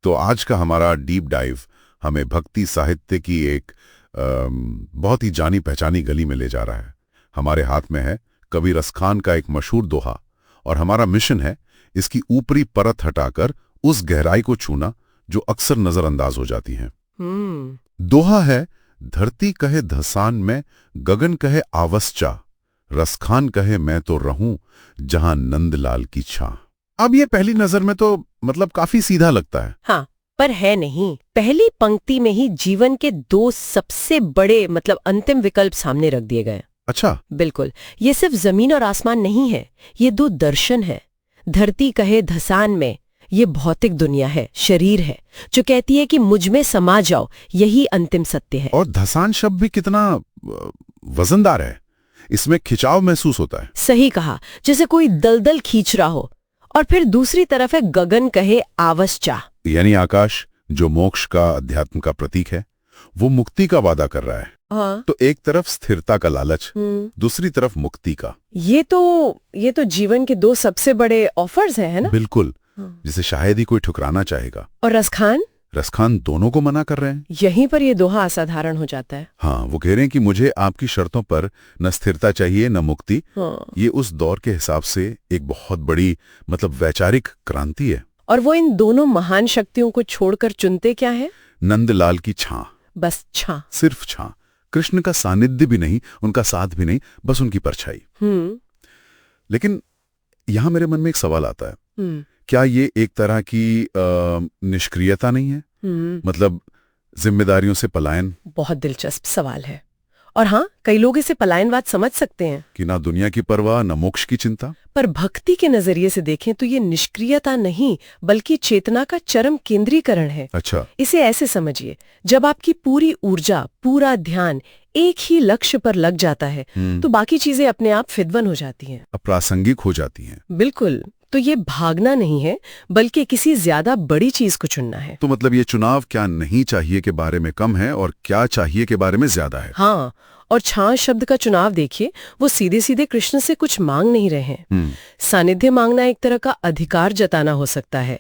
तो आज का हमारा डीप डाइव हमें भक्ति साहित्य की एक बहुत ही जानी पहचानी गली में ले जा रहा है। हमारे हाथ में है कवि रसखान का एक मशहूर दोहा और हमारा मिशन है इसकी ऊपरी परत हटाकर उस गहराई को छूना जो अक्सर नजरअंदाज हो जाती है। दोहा है, धरती कहे धसान में, गगन कहे आवसचा, रसखान कहे मैं तो रहूं जहां नंदलाल की छां। अब ये पहली नजर में तो मतलब काफी सीधा लगता है। हाँ, पर है नहीं। पहली पंक्ति में ही जीवन के दो सबसे बड़े मतलब अंतिम विकल्प सामने रख दिए गए। अच्छा, बिल्कुल। ये सिर्फ जमीन और आसमान नहीं है, ये दो दर्शन है। धरती कहे धसान में, ये भौतिक दुनिया है, शरीर है, जो कहती है कि मुझ में समा जाओ, यही अंतिम सत्य है। और धसान शब्द भी कितना वजनदार है, इसमें खिंचाव महसूस होता है। सही कहा, जैसे कोई दलदल खींच रहा हो। और फिर दूसरी तरफ है गगन कहे आवसचा, यानी आकाश जो मोक्ष का अध्यात्म का प्रतीक है, वो मुक्ति का वादा कर रहा है। हाँ। तो एक तरफ स्थिरता का लालच, दूसरी तरफ मुक्ति का। ये तो जीवन के दो सबसे बड़े ऑफर्स है ना? बिल्कुल, जिसे शायद ही कोई ठुकराना चाहेगा। और रसखान दोनों को मना कर रहे हैं। यहीं पर ये दोहा असाधारण हो जाता है। हाँ, वो कह रहे हैं कि मुझे आपकी शर्तों पर न स्थिरता चाहिए न मुक्ति। हाँ। ये उस दौर के हिसाब से एक बहुत बड़ी मतलब वैचारिक क्रांति है। और वो इन दोनों महान शक्तियों को छोड़कर चुनते क्या है? नंदलाल की छां। बस छां, सिर्फ छां। कृष्ण का सानिध्य भी नहीं, उनका साथ भी नहीं, बस उनकी परछाई। लेकिन यहां मेरे मन में एक सवाल आता है, क्या ये एक तरह की निष्क्रियता नहीं है? मतलब जिम्मेदारियों से पलायन? बहुत दिलचस्प सवाल है। और हाँ, कई लोग इसे पलायनवाद समझ सकते हैं कि ना दुनिया की परवाह न मोक्ष की चिंता। पर भक्ति के नजरिए से देखें तो ये निष्क्रियता नहीं बल्कि चेतना का चरम केंद्रीकरण है। अच्छा, इसे ऐसे समझिए, जब आपकी पूरी ऊर्जा, पूरा ध्यान एक ही लक्ष्य पर लग जाता है तो बाकी चीजें अपने आप फिदवन हो जाती हैं, अप्रासंगिक हो जाती हैं। बिल्कुल। तो ये भागना नहीं है बल्कि किसी ज्यादा बड़ी चीज को चुनना है। तो मतलब ये चुनाव क्या नहीं चाहिए के बारे में कम है और क्या चाहिए के बारे में ज्यादा है। हाँ, और छां शब्द का चुनाव देखिए, वो सीधे सीधे कृष्ण से कुछ मांग नहीं रहे हैं। सानिध्य मांगना एक तरह का अधिकार जताना हो सकता है,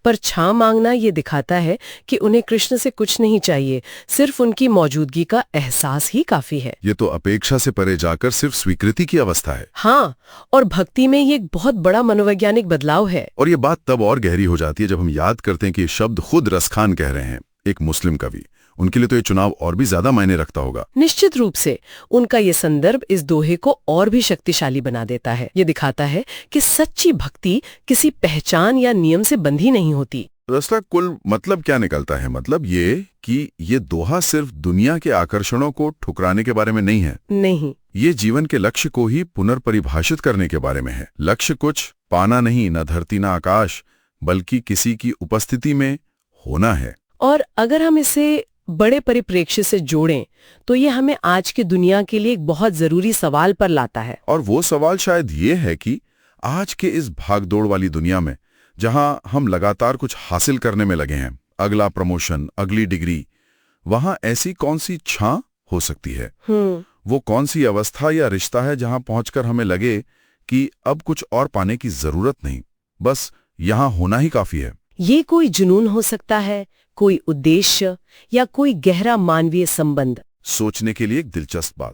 पर छां मांगना ये दिखाता है कि उन्हें कृष्ण से कुछ नहीं चाहिए, सिर्फ उनकी मौजूदगी का एहसास ही काफी है। ये तो अपेक्षा से परे जाकर सिर्फ स्वीकृति की अवस्था है। हाँ, और भक्ति में ये एक बहुत बड़ा मनोवैज्ञानिक बदलाव है। और ये बात तब और गहरी हो जाती है जब हम याद करते हैं कि ये शब्द खुद रसखान कह रहे हैं, एक मुस्लिम कवि। उनके लिए तो ये चुनाव और भी ज्यादा मायने रखता होगा। निश्चित रूप से उनका ये संदर्भ इस दोहे को और भी शक्तिशाली बना देता है। ये दिखाता है कि सच्ची भक्ति किसी पहचान या नियम से बंधी नहीं होती। रसला कुल मतलब क्या निकलता है? मतलब ये कि ये दोहा सिर्फ दुनिया के आकर्षणों को ठुकराने के बारे में नहीं है। नहीं, ये जीवन के लक्ष्य को ही पुनर्परिभाषित करने के बारे में है। लक्ष्य कुछ पाना नहीं, न धरती न आकाश, बल्कि किसी की उपस्थिति में होना है। और अगर हम इसे बड़े परिप्रेक्ष्य से जोड़ें तो ये हमें आज की दुनिया के लिए एक बहुत जरूरी सवाल पर लाता है। और वो सवाल शायद ये है कि आज के इस भागदौड़ वाली दुनिया में जहां हम लगातार कुछ हासिल करने में लगे हैं, अगला प्रमोशन, अगली डिग्री, वहां ऐसी कौन सी छां हो सकती है? वो कौन सी अवस्था या रिश्ता है जहां पहुंचकर हमें लगे कि अब कुछ और पाने की जरूरत नहीं, बस यहां होना ही काफी है। ये कोई जुनून हो सकता है, कोई उद्देश्य या कोई गहरा मानवीय संबंध। सोचने के लिए एक दिलचस्प बात।